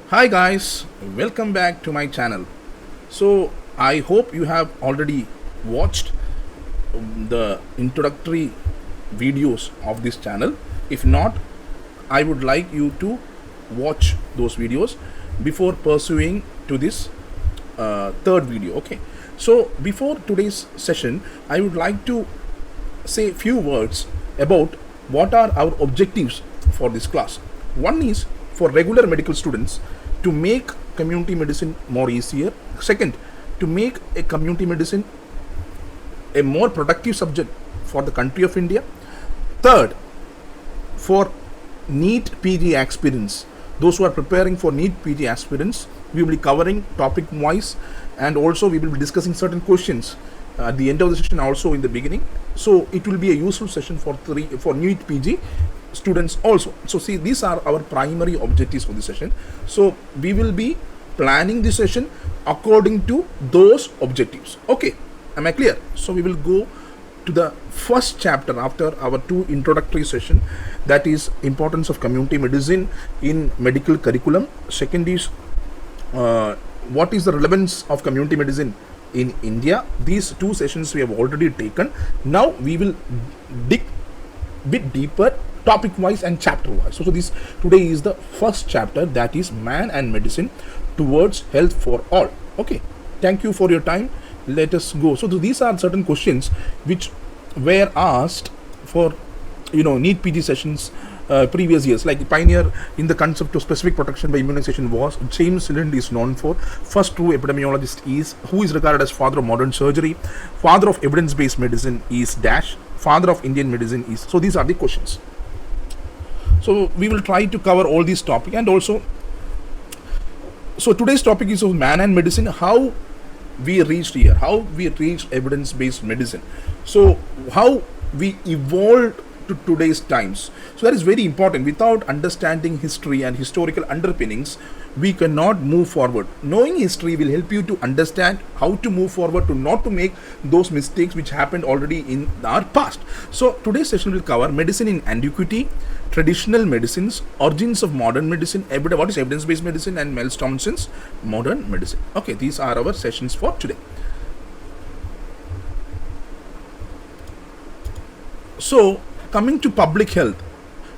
Hi guys, welcome back to my channel. So I hope you have already watched the introductory videos of this channel. If not, I would like you to watch those videos before pursuing to this third video. Okay, so before today's session I would like to say few words about what are our objectives for this class. One is for regular medical students to make community medicine more easier. Second, to make a community medicine a more productive subject for the country of India. Third, for Neet PG aspirants, those who are preparing for Neet PG aspirants, we will be covering topic wise, and also we will be discussing certain questions at the end of the session, also in the beginning. So it will be a useful session for Neet PG students also. So see, these are our primary objectives for this session. So we will be planning this session according to those objectives. Okay, am I clear? So we will go to the first chapter after our two introductory session, that is importance of community medicine in medical curriculum. Second is what is the relevance of community medicine in India. These two sessions we have already taken. Now we will dig bit deeper topic wise and chapter wise. So this today is the first chapter, that is man and medicine towards health for all. Okay, thank you for your time. Let us go. So these are certain questions which were asked for Neet PG sessions previous years, like pioneer in the concept of specific protection by immunization was James Lind is known for. First true epidemiologist is who is regarded as father of modern surgery. Father of evidence-based medicine is dash. Father of Indian medicine is. So these are the questions. So we will try to cover all these topics, and also so today's topic is of man and medicine, how we reached here, how we reached evidence-based medicine, so how we evolved to today's times. So that is very important. Without understanding history and historical underpinnings, we cannot move forward. Knowing history will help you to understand how to move forward, to not to make those mistakes which happened already in our past. So today's session will cover medicine in antiquity, traditional medicines, origins of modern medicine, what is evidence-based medicine, and Miles Thompson's modern medicine. Okay, these are our sessions for today. So coming to public health,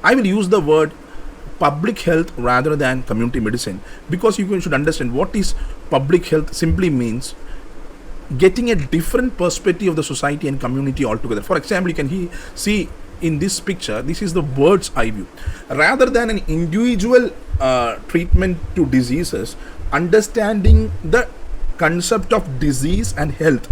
I will use the word public health rather than community medicine, because you should understand what is public health simply means getting a different perspective of the society and community altogether. For example, you can see in this picture, this is the bird's eye view. Rather than an individual treatment to diseases, understanding the concept of disease and health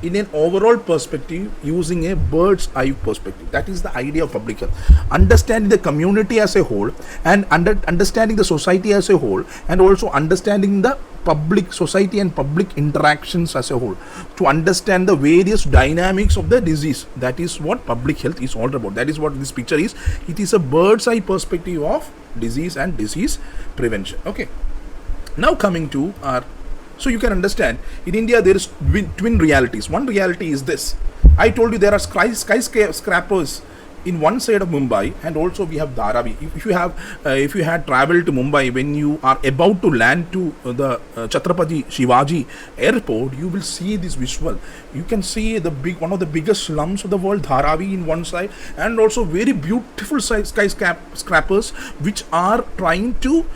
in an overall perspective using a bird's eye perspective. That is the idea of public health. Understanding the community as a whole, and understanding the society as a whole, and also understanding the public society and public interactions as a whole, to understand the various dynamics of the disease. That is what public health is all about. That is what this picture is. It is a bird's eye perspective of disease and disease prevention. Okay, now coming to our, so you can understand in India there is twin realities. One reality is this: I told you there are skyscrapers in one side of Mumbai, and also we have Dharavi. If you had traveled to Mumbai, when you are about to land to the Chhatrapati Shivaji airport, you will see this visual. You can see one of the biggest slums of the world, Dharavi, in one side, and also very beautiful skyscrapers which are trying to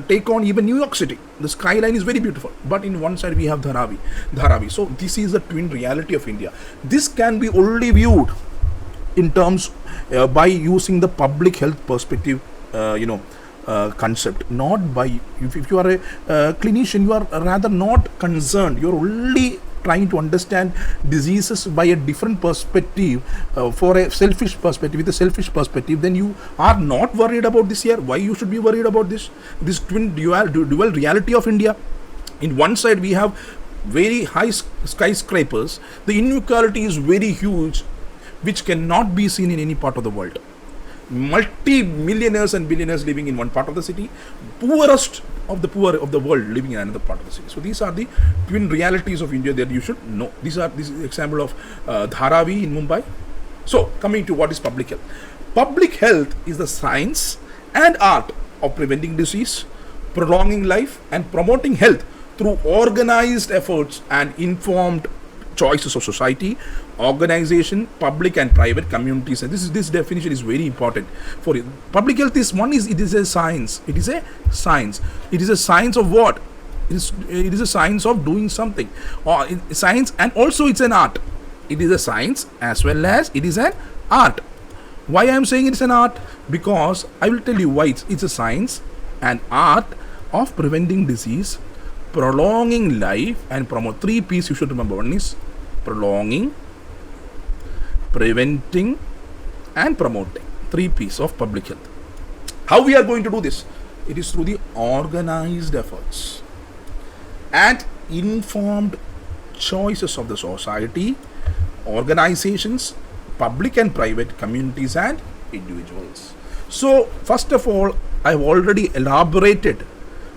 take on even New York City. The skyline is very beautiful, but in one side we have Dharavi. So this is the twin reality of India. This can be only viewed in terms by using the public health perspective concept, not by, if you are a clinician, you are rather not concerned, you are only trying to understand diseases by a different perspective, for a selfish perspective, with a selfish perspective, then you are not worried about this here. Why you should be worried about this twin dual reality of India? In one side we have very high skyscrapers, the inequality is very huge, which cannot be seen in any part of the world. Multi-millionaires and billionaires living in one part of the city, poorest of the poor of the world living in another part of the city. So these are the twin realities of India that you should know. This is example of Dharavi in Mumbai. So coming to what is public health. Public health is the science and art of preventing disease, prolonging life, and promoting health through organized efforts and informed choices of society, organization, public and private communities. And this definition is very important for it. Public health is it is a science. It is a science. It is a science of what? It is a science of doing something, or science, and also it's an art. It is a science as well as it is an art. Why I am saying it's an art? Because I will tell you why it's a science and art of preventing disease, prolonging life, and promote. 3 P's you should remember. One is prolonging, preventing, and promoting. 3 P's of public health. How we are going to do this? It is through the organized efforts and informed choices of the society, organizations, public and private communities, and individuals. So first of all, I have already elaborated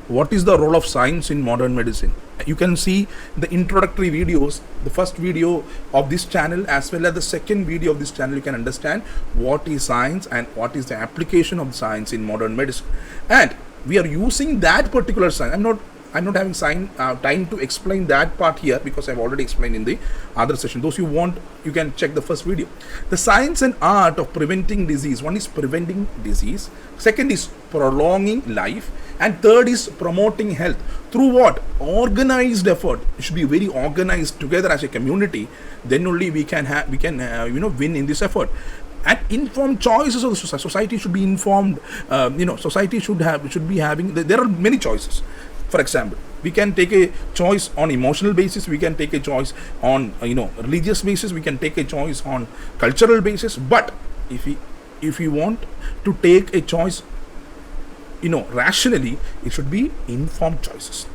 what is the role of science in modern medicine. You can see the introductory videos, the first video of this channel as well as the second video of this channel. You can understand what is science and what is the application of science in modern medicine. And we are using that particular science. I'm not having time to explain that part here because I've already explained in the other session. Those who want, you can check the first video. The science and art of preventing disease. One is preventing disease. Second is prolonging life. And third is promoting health. Through what? Organized effort. It should be very organized together as a community. Then only we can win in this effort. And informed choices of the society. Society should be informed. Society should be having. There are many choices. For example, we can take a choice on emotional basis. We can take a choice on religious basis. We can take a choice on cultural basis. But if we want to take a choice, rationally, it should be informed choices.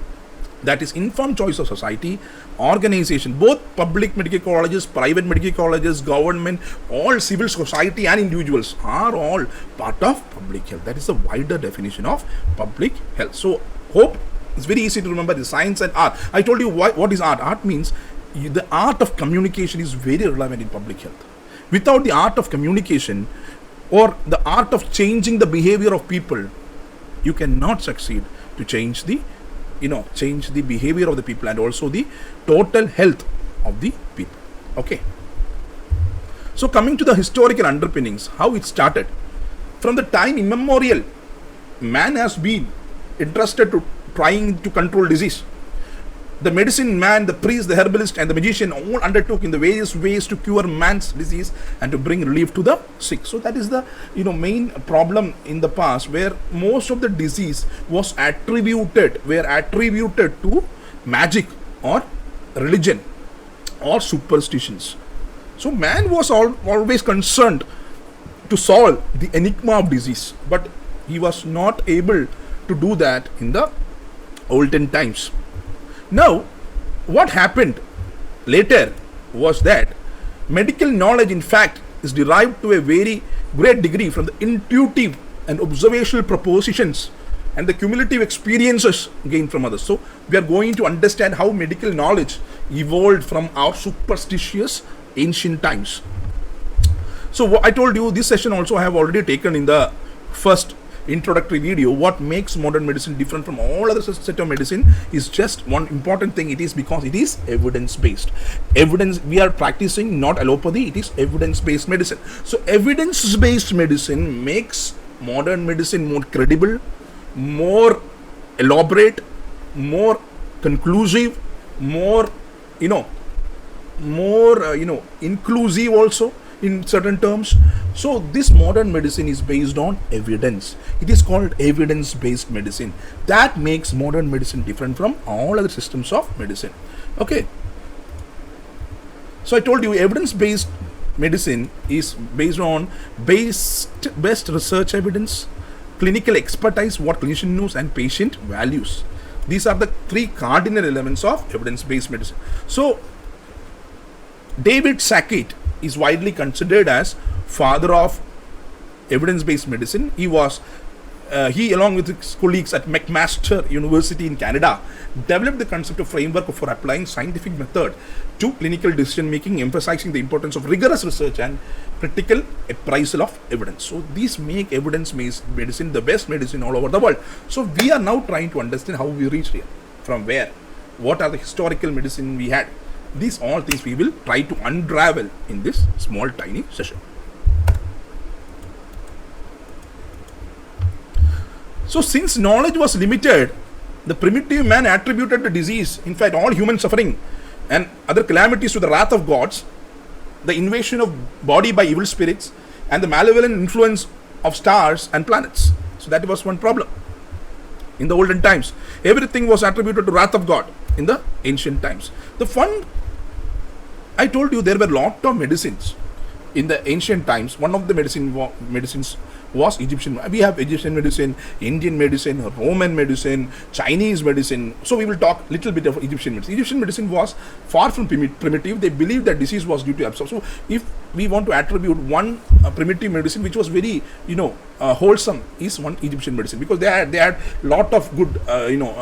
That is informed choice of society, organization, both public medical colleges, private medical colleges, government, all civil society and individuals are all part of public health. That is the wider definition of public health. So hope it's very easy to remember the science and art. I told you what is art. Art means the art of communication is very relevant in public health. Without the art of communication or the art of changing the behavior of people, you cannot succeed to change the behavior of the people and also the total health of the people. Okay. So coming to the historical underpinnings, how it started. From the time immemorial, man has been interested to trying to control disease. The medicine man, the priest, the herbalist, and the magician all undertook in the various ways to cure man's disease and to bring relief to the sick. So that is the main problem in the past, where most of the disease was attributed to magic or religion or superstitions. So man was always concerned to solve the enigma of disease, but he was not able to do that in the olden times. Now, what happened later was that medical knowledge, in fact, is derived to a very great degree from the intuitive and observational propositions and the cumulative experiences gained from others. So, we are going to understand how medical knowledge evolved from our superstitious ancient times. So, what I told you, this session also I have already taken in the first introductory video. What makes modern medicine different from all other set of medicine is just one important thing. It is because it is evidence based. We are practicing not allopathy, it is evidence based medicine. So evidence based medicine makes modern medicine more credible, more elaborate, more conclusive, more inclusive also in certain terms. So this modern medicine is based on evidence. It is called evidence-based medicine. That makes modern medicine different from all other systems of medicine. Okay. So I told you evidence-based medicine is based on best research evidence, clinical expertise, what clinician knows, and patient values. These are the 3 cardinal elements of evidence-based medicine. So David Sackett is widely considered as father of evidence-based medicine. He was he, along with his colleagues at McMaster University in Canada, developed the concept of framework for applying scientific method to clinical decision making, emphasizing the importance of rigorous research and critical appraisal of evidence. So these make evidence-based medicine the best medicine all over the world. So we are now trying to understand how we reached here, from where, what are the historical medicine we had. These all things we will try to unravel in this small tiny session. So since knowledge was limited, the primitive man attributed the disease, in fact all human suffering and other calamities, to the wrath of gods, the invasion of body by evil spirits, and the malevolent influence of stars and planets. So that was one problem. In the olden times, everything was attributed to wrath of God. In the ancient times, I told you there were a lot of medicines in the ancient times. One of the medicines was Egyptian. We have Egyptian medicine, Indian medicine, Roman medicine, Chinese medicine. So we will talk little bit of Egyptian medicine. Egyptian medicine was far from primitive. They believed that disease was due to absorption. So if we want to attribute one primitive medicine which was very wholesome, is one Egyptian medicine, because they had lot of good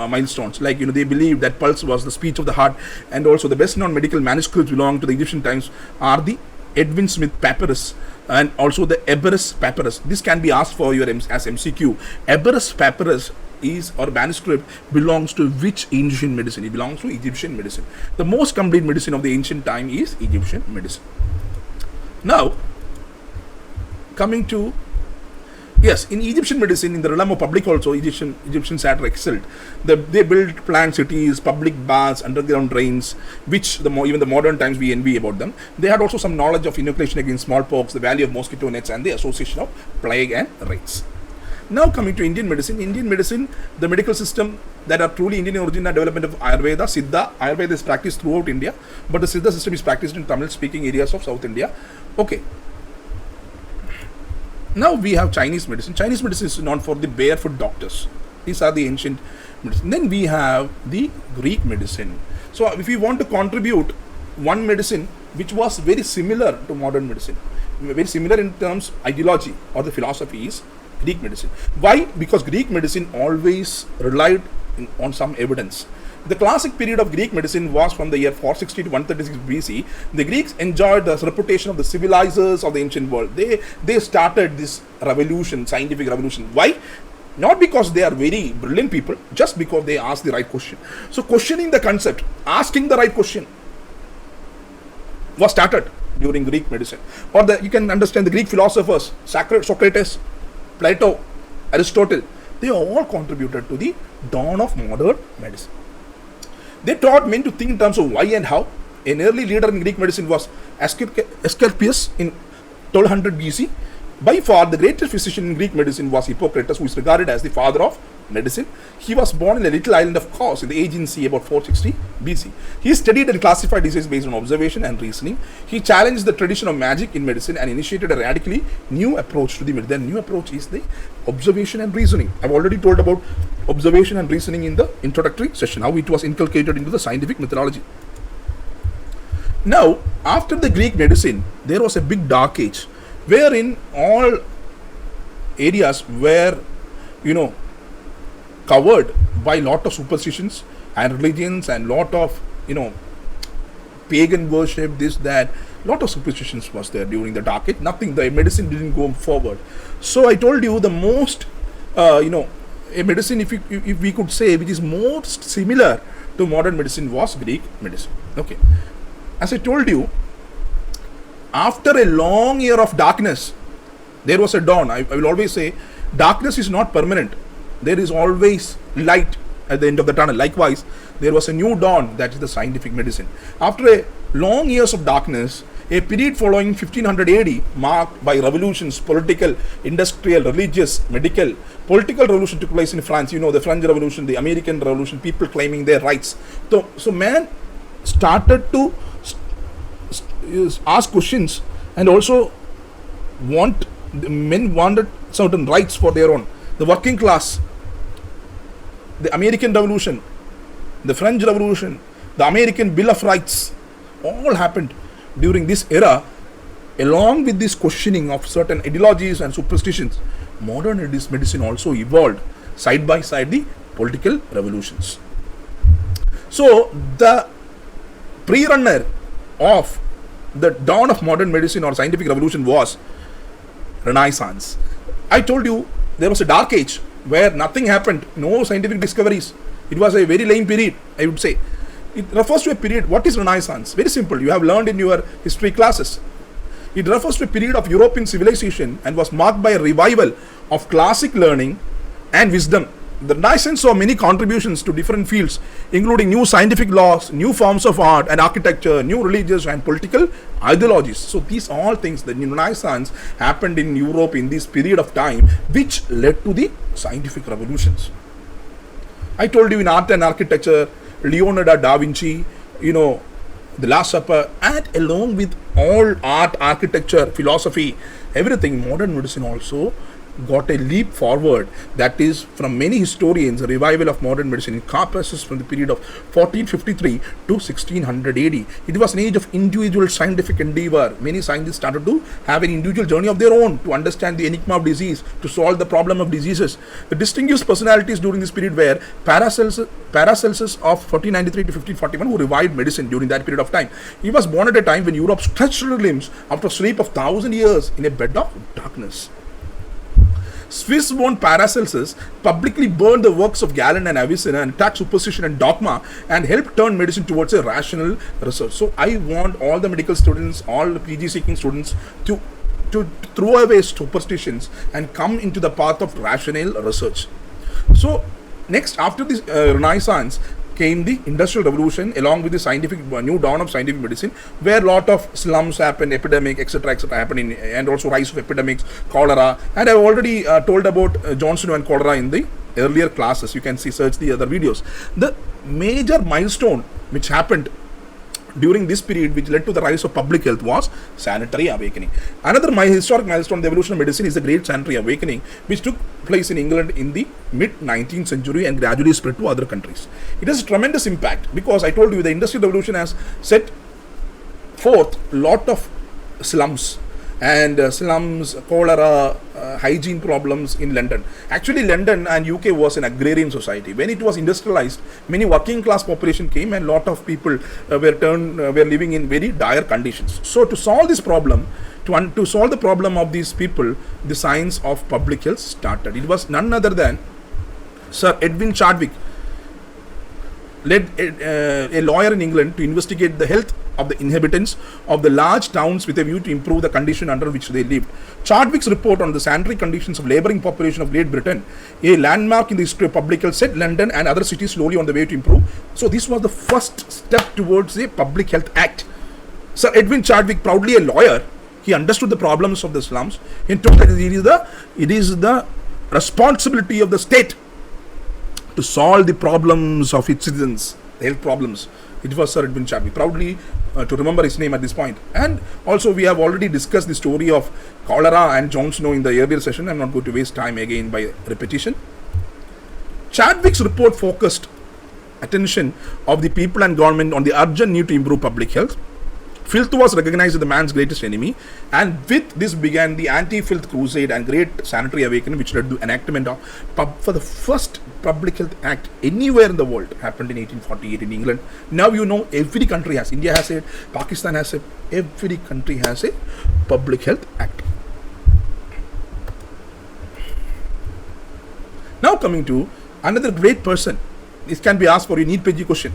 milestones, like they believed that pulse was the speech of the heart, and also the best known medical manuscripts belonging to the Egyptian times are the Edwin Smith papyrus and also the Eberus papyrus. This can be asked for your as MCQ. Eberus papyrus is, or manuscript, belongs to which ancient medicine? It belongs to Egyptian medicine. The most complete medicine of the ancient time is Egyptian medicine. Now, coming to, yes, in Egyptian medicine, in the realm of public also, Egyptians had excelled. They built planned cities, public baths, underground drains, which even the modern times we envy about them. They had also some knowledge of inoculation against smallpox, the value of mosquito nets, and the association of plague and rats. Now coming to Indian medicine, the medical system that are truly Indian in origin are development of Ayurveda, Siddha. Ayurveda is practiced throughout India, but the Siddha system is practiced in Tamil-speaking areas of South India. Okay. Now we have Chinese medicine. Chinese medicine is known for the barefoot doctors. These are the ancient medicine. Then we have the Greek medicine. So if we want to contribute one medicine which was very similar to modern medicine, very similar in terms of ideology or the philosophy, is Greek medicine. Why? Because Greek medicine always relied on some evidence. The classic period of Greek medicine was from the year 460 to 136 BC. The Greeks enjoyed the reputation of the civilizers of the ancient world. They started this revolution, scientific revolution. Why? Not because they are very brilliant people, just because they asked the right question. So questioning the concept, asking the right question, was started during Greek medicine. Or you can understand the Greek philosophers, Socrates, Plato, Aristotle, they all contributed to the dawn of modern medicine. They taught men to think in terms of why and how. An early leader in Greek medicine was Asclepius in 1200 BC. By far, the greatest physician in Greek medicine was Hippocrates, who is regarded as the father of medicine. He was born in a little island of Kos in the Aegean Sea about 460 BC. He studied and classified diseases based on observation and reasoning. He challenged the tradition of magic in medicine and initiated a radically new approach to the medicine. The new approach is the observation and reasoning. I've already told about observation and reasoning in the introductory session, how it was inculcated into the scientific methodology. Now, after the Greek medicine, there was a big dark age, wherein all areas were, covered by lot of superstitions and religions and lot of, pagan worship, this, that. Lot of superstitions was there during the dark age. The medicine didn't go forward. So I told you the most, a medicine, if we could say, which is most similar to modern medicine, was Greek medicine. Okay. As I told you, after a long year of darkness, there was a dawn. I will always say, darkness is not permanent. There is always light at the end of the tunnel. Likewise, there was a new dawn, that is the scientific medicine. After a long years of darkness, a period following 1500 AD, marked by revolutions, political, industrial, religious, medical. Political revolution took place in France. The French Revolution, the American Revolution, people claiming their rights. So man started to ask questions, and also men wanted certain rights for their own. The working class, the American Revolution, the French Revolution, the American Bill of Rights, all happened during this era, along with this questioning of certain ideologies and superstitions. modern medicine also evolved side by side the political revolutions. So the pre-runner of the dawn of modern medicine or scientific revolution was Renaissance. I told you there was a dark age where nothing happened, no scientific discoveries. It was a very lame period, I would say. It refers to a period. What is Renaissance? Very simple. You have learned in your history classes. It refers to a period of European civilization and was marked by a revival of classic learning and wisdom. The Renaissance saw many contributions to different fields, including new scientific laws, new forms of art and architecture, new religious and political ideologies. So these all things, the Renaissance happened in Europe in this period of time, which led to the scientific revolutions. I told you in art and architecture, Leonardo da Vinci, the Last Supper, and along with all art, architecture, philosophy, everything, modern medicine also got a leap forward. That is, from many historians, a revival of modern medicine encompasses from the period of 1453 to 1600 AD. It was an age of individual scientific endeavor. Many scientists started to have an individual journey of their own to understand the enigma of disease, to solve the problem of diseases. The distinguished personalities during this period were Paracelsus of 1493 to 1541, who revived medicine during that period of time. He was born at a time when Europe stretched her limbs after a sleep of 1,000 years in a bed of darkness. Swiss-born Paracelsus publicly burned the works of Galen and Avicenna and attacked superstition and dogma and helped turn medicine towards a rational research. So I want all the medical students, all the PG seeking students to throw away superstitions and come into the path of rational research. So next, after this Renaissance, came the Industrial Revolution along with the scientific new dawn of scientific medicine, where a lot of slums happened, epidemic, etc., happened, and also rise of epidemics, cholera. And I've already told about Johnson and cholera in the earlier classes. You can search the other videos. The major milestone which happened during this period, which led to the rise of public health, was sanitary awakening. Another historic milestone in the evolution of medicine is the Great Sanitary Awakening, which took place in England in the mid-19th century and gradually spread to other countries. It has a tremendous impact because I told you the Industrial Revolution has set forth a lot of slums, cholera, hygiene problems in London. Actually, London and UK was an agrarian society. When it was industrialized, many working class population came and lot of people were living in very dire conditions. So to solve this problem, to solve the problem of these people, the science of public health started. It was none other than Sir Edwin Chadwick, led a lawyer in England to investigate the health of the inhabitants of the large towns with a view to improve the condition under which they lived. Chadwick's report on the sanitary conditions of labouring population of Great Britain, a landmark in the history of public health, set London and other cities slowly on the way to improve. So this was the first step towards a Public Health Act. Sir Edwin Chadwick, proudly a lawyer, he understood the problems of the slums and told that it is the responsibility of the state to solve the problems of its citizens, the health problems. It was Sir Edwin Chadwick. Proudly to remember his name at this point. And also we have already discussed the story of cholera and Jon Snow in the earlier session. I'm not going to waste time again by repetition. Chadwick's report focused attention of the people and government on the urgent need to improve public health. Filth was recognized as the man's greatest enemy, and with this began the anti-filth crusade and great sanitary awakening, which led to enactment of for the first Public Health Act anywhere in the world. Happened in 1848 in England. Now you know every country has. India has it, Pakistan has it, every country has a Public Health Act. Now coming to another great person. This can be asked for a Neet PG question.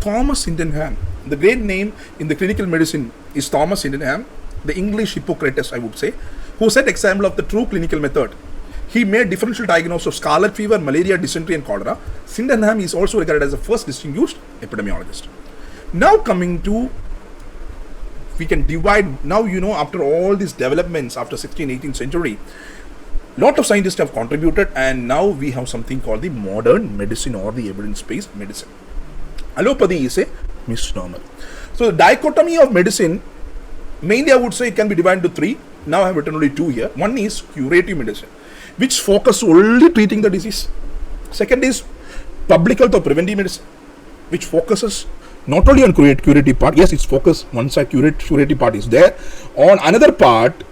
Thomas Sydenham. The great name in the clinical medicine is Thomas Sydenham, the English Hippocrates, I would say, who set example of the true clinical method. He made differential diagnosis of scarlet fever, malaria, dysentery and cholera. Sydenham is also regarded as the first distinguished epidemiologist. Now coming to, we can divide, now you know after all these developments after 16th, 18th century, lot of scientists have contributed, and now we have something called the modern medicine or the evidence-based medicine. Allopathy is a misnomer. So the dichotomy of medicine, mainly I would say it can be divided into three. Now I have written only two here. One is curative medicine, which focus only treating the disease. Second is public health or preventive medicine, which focuses not only on curative part. Yes, it's focused one side, curative part is there. On another part,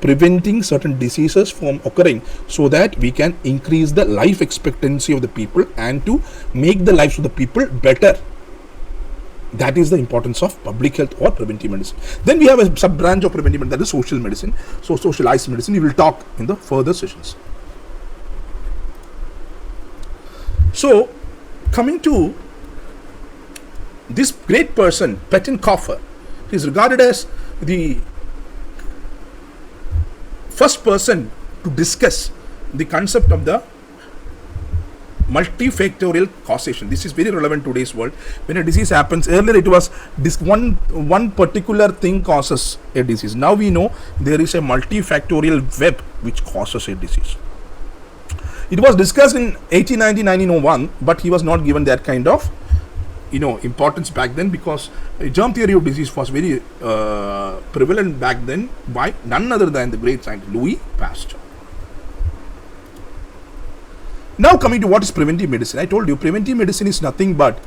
preventing certain diseases from occurring, so that we can increase the life expectancy of the people and to make the lives of the people better. That is the importance of public health or preventive medicine. Then we have a sub branch of preventive medicine, that is social medicine. So socialized medicine we will talk in the further sessions. So coming to this great person, Pettenkofer, he is regarded as the first person to discuss the concept of the multifactorial causation. This is very relevant to today's world. When a disease happens, earlier it was this one particular thing causes a disease. Now we know there is a multifactorial web which causes a disease. It was discussed in 1890-1901, but he was not given that kind of importance back then, because germ theory of disease was very prevalent back then by none other than the great scientist Louis Pasteur. Now coming to what is preventive medicine. I told you preventive medicine is nothing but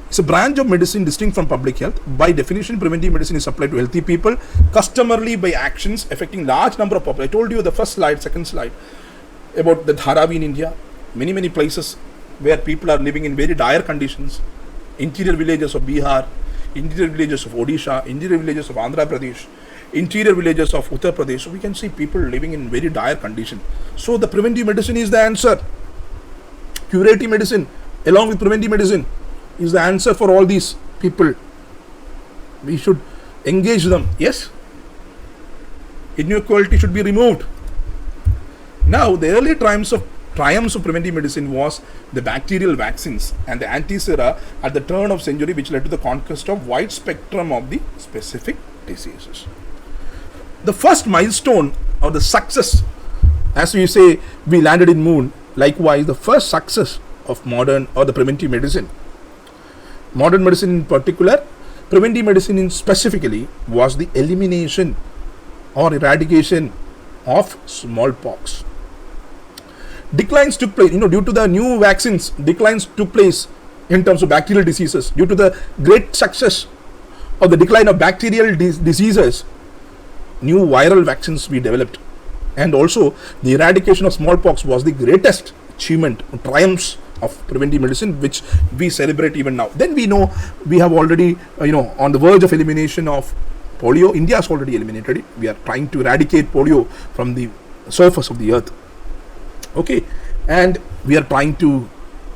it's a branch of medicine distinct from public health. By definition, preventive medicine is applied to healthy people, customarily by actions affecting large number of people. I told you the first slide, second slide, about the Dharavi in India. Many places where people are living in very dire conditions. Interior villages of Bihar, interior villages of Odisha, interior villages of Andhra Pradesh, interior villages of Uttar Pradesh. So we can see people living in very dire condition. So the preventive medicine is the answer. Curative medicine along with preventive medicine is the answer for all these people. We should engage them. Yes, inequality should be removed. Now the early triumphs of preventive medicine was the bacterial vaccines and the antisera at the turn of century, which led to the conquest of wide spectrum of the specific diseases. The first milestone or the success, as we say, we landed in moon. Likewise, the first success of modern or the preventive medicine, modern medicine in particular, preventive medicine in specifically, was the elimination or eradication of smallpox. Declines took place, due to the new vaccines, declines took place in terms of bacterial diseases. Due to the great success of the decline of bacterial diseases, new viral vaccines we developed. And also the eradication of smallpox was the greatest achievement, triumphs of preventive medicine, which we celebrate even now. Then we know we have already, on the verge of elimination of polio. India has already eliminated it. We are trying to eradicate polio from the surface of the earth. Okay, and we are trying to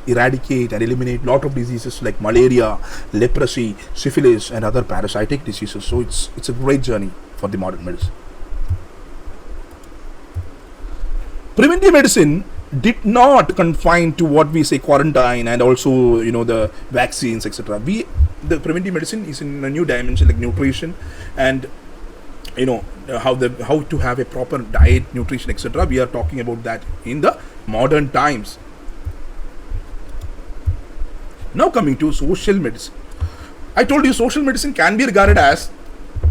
eradicate and eliminate lot of diseases like malaria, leprosy, syphilis, and other parasitic diseases. So it's a great journey for the modern medicine. Preventive medicine did not confine to what we say quarantine and also the vaccines, etc. The preventive medicine is in a new dimension like nutrition and how to have a proper diet, nutrition, etc. We are talking about that in the modern times. Now coming to social medicine. I told you social medicine can be regarded as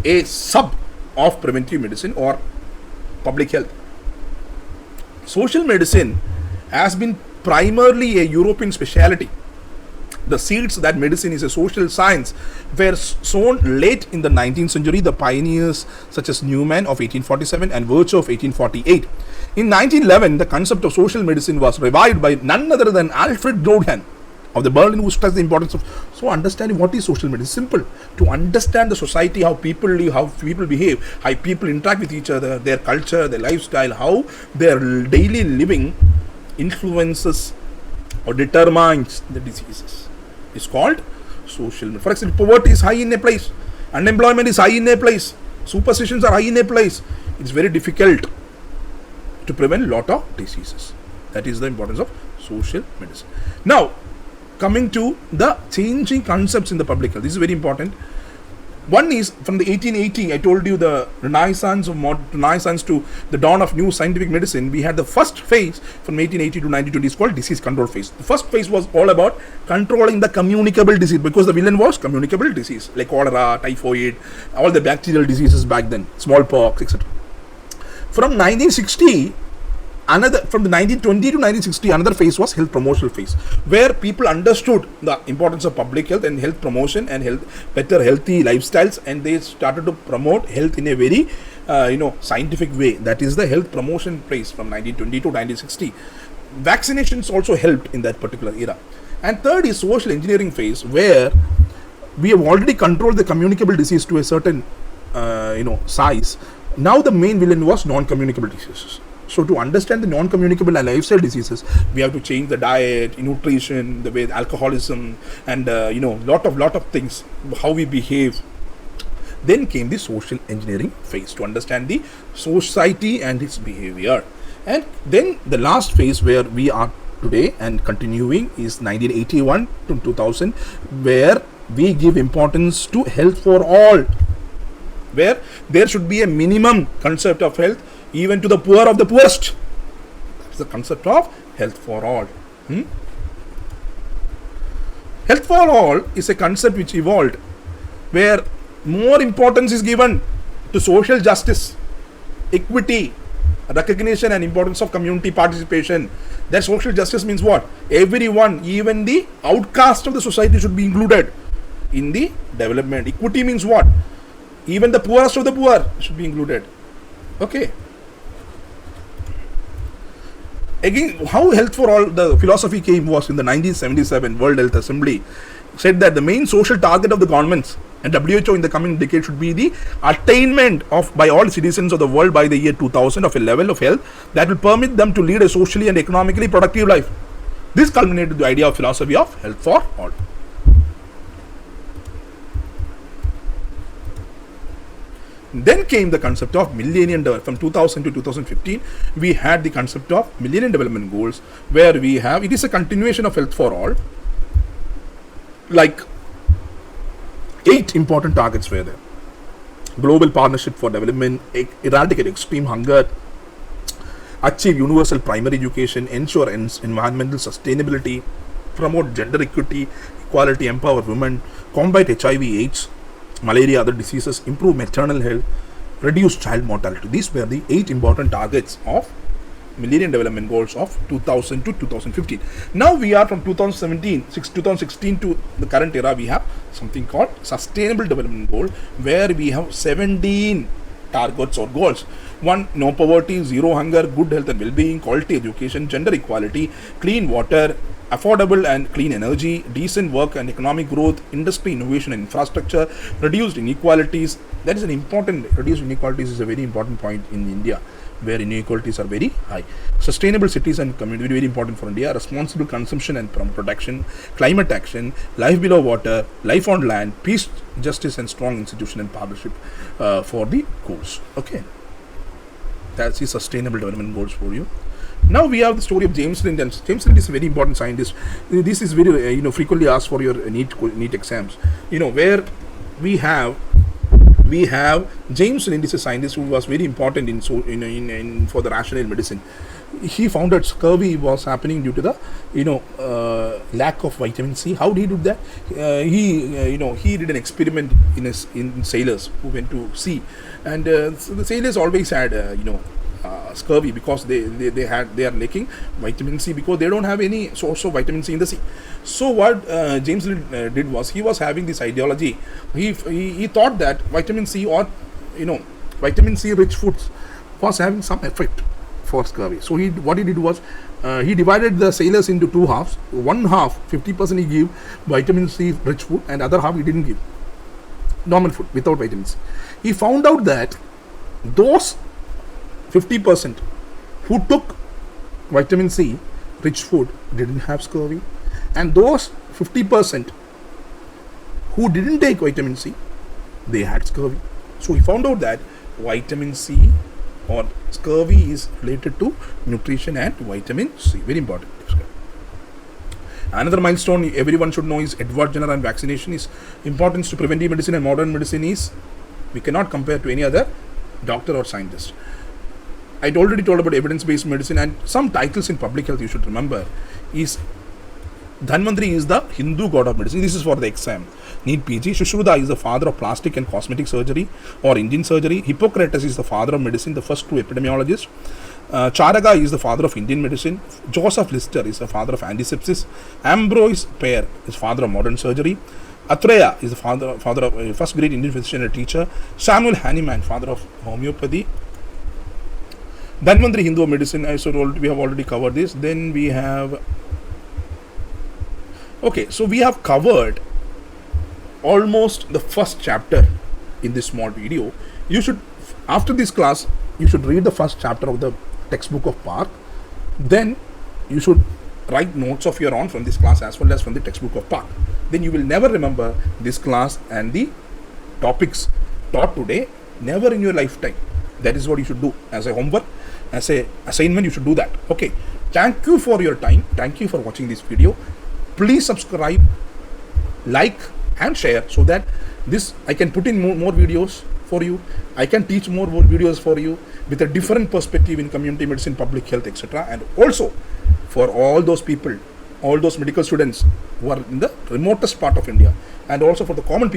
a sub of preventive medicine or public health. Social medicine has been primarily a European specialty. The seeds that medicine is a social science were sown late in the 19th century. The pioneers such as Newman of 1847 and Virchow of 1848. In 1911, the concept of social medicine was revived by none other than Alfred Brodhen of the Berlin, who stressed the importance of understanding what is social medicine. Simple to understand the society, how people live, how people behave, how people interact with each other, their culture, their lifestyle, how their daily living influences or determines the diseases. It's called social medicine. For example, poverty is high in a place, unemployment is high in a place, superstitions are high in a place. It's very difficult to prevent a lot of diseases. That is the importance of social medicine. Now coming to the changing concepts in the public health. This is very important. One is from the 1880, I told you the renaissance to the dawn of new scientific medicine. We had the first phase from 1880 to 1920 is called disease control phase. The first phase was all about controlling the communicable disease, because the villain was communicable disease like cholera, typhoid, all the bacterial diseases back then, smallpox, etc. From 1960, from the 1920 to 1960, another phase was health promotional phase, where people understood the importance of public health and health promotion and better healthy lifestyles, and they started to promote health in a very scientific way. That is the health promotion phase from 1920 to 1960. Vaccinations also helped in that particular era. And third is social engineering phase, where we have already controlled the communicable disease to a certain size. Now the main villain was non-communicable diseases. So to understand the non-communicable and lifestyle diseases, we have to change the diet, nutrition, the way alcoholism, and lot of things, how we behave. Then came the social engineering phase to understand the society and its behavior. And then the last phase where we are today and continuing is 1981 to 2000, where we give importance to health for all, where there should be a minimum concept of health even to the poor of the poorest. That's the concept of health for all. Health for all is a concept which evolved, where more importance is given to social justice, equity, recognition and importance of community participation. That social justice means what? Everyone, even the outcast of the society, should be included in the development. Equity means what? Even the poorest of the poor should be included. Okay. Again, how health for all, the philosophy came was in the 1977 World Health Assembly said that the main social target of the governments and WHO in the coming decade should be the attainment of by all citizens of the world by the year 2000 of a level of health that will permit them to lead a socially and economically productive life. This culminated the idea of philosophy of health for all. Then came the concept of millennium development. From 2000 to 2015, we had the concept of millennium development goals, where we have, it is a continuation of health for all. Like 8 important targets were there: global partnership for development, eradicate extreme hunger, achieve universal primary education, ensure environmental sustainability, promote gender equity, equality, empower women, combat HIV/AIDS, malaria, other diseases, improve maternal health, reduce child mortality. These were the 8 important targets of Millennium Development Goals of 2000 to 2015. Now we are from 2016 to the current era. We have something called Sustainable Development Goal, where we have 17 targets or goals. 1, no poverty, 0 hunger, good health and well-being, quality education, gender equality, clean water, affordable and clean energy, decent work and economic growth, industry, innovation and infrastructure, reduced inequalities. That is an important, reduced inequalities is a very important point in India, where inequalities are very high. Sustainable cities and community, very important for India. Responsible consumption and protection, climate action, life below water, life on land, peace, justice and strong institution and partnership for the goals. Okay, that's the Sustainable Development Goals for you. Now we have the story of James Lind. And James Lind is a very important scientist. This is very frequently asked for your NEET exams. Where we have James Lind is a scientist who was very important in for the rational medicine. He found that scurvy was happening due to the lack of vitamin C. How did he do that? He did an experiment in sailors who went to sea, and so the sailors always had scurvy because they are lacking vitamin C, because they don't have any source of vitamin C in the sea. So what James did was, he was having this ideology. He thought that vitamin C or vitamin C rich foods was having some effect for scurvy. So what he did was, he divided the sailors into 2 halves. One half, 50%, he gave vitamin C rich food, and other half he didn't give, normal food without vitamin C. He found out that those 50% who took vitamin C rich food didn't have scurvy, and those 50% who didn't take vitamin C, they had scurvy. So he found out that vitamin C or scurvy is related to nutrition and vitamin C. Very important. Another milestone everyone should know is Edward Jenner and vaccination. Is importance to preventive medicine and modern medicine is, we cannot compare to any other doctor or scientist. I already told about evidence-based medicine, and some titles in public health you should remember is Dhanvantri is the Hindu god of medicine. This is for the exam. NEET PG. Shushruta is the father of plastic and cosmetic surgery or engine surgery. Hippocrates is the father of medicine, the first 2 epidemiologists. Charaka is the father of Indian medicine. Joseph Lister is the father of antisepsis. Ambrose Payer is father of modern surgery. Atreya is the father of first great Indian physician and teacher. Samuel Hahnemann, father of homeopathy. Dhanvantri, Hindu medicine. We have already covered this. Then we have. Okay, so we have covered almost the first chapter in this small video. You should, after this class, you should read the first chapter of the textbook of Park. Then you should write notes of your own from this class as well as from the textbook of Park. Then you will never remember this class and the topics taught today, never in your lifetime. That is what you should do as a homework, as a assignment. You should do that. Okay, thank you for your time. Thank you for watching this video. Please subscribe, like and share, so that this I can put in more videos for you. I can teach more videos for you with a different perspective in community medicine, public health, etc. And also for all those people, all those medical students who are in the remotest part of India, and also for the common people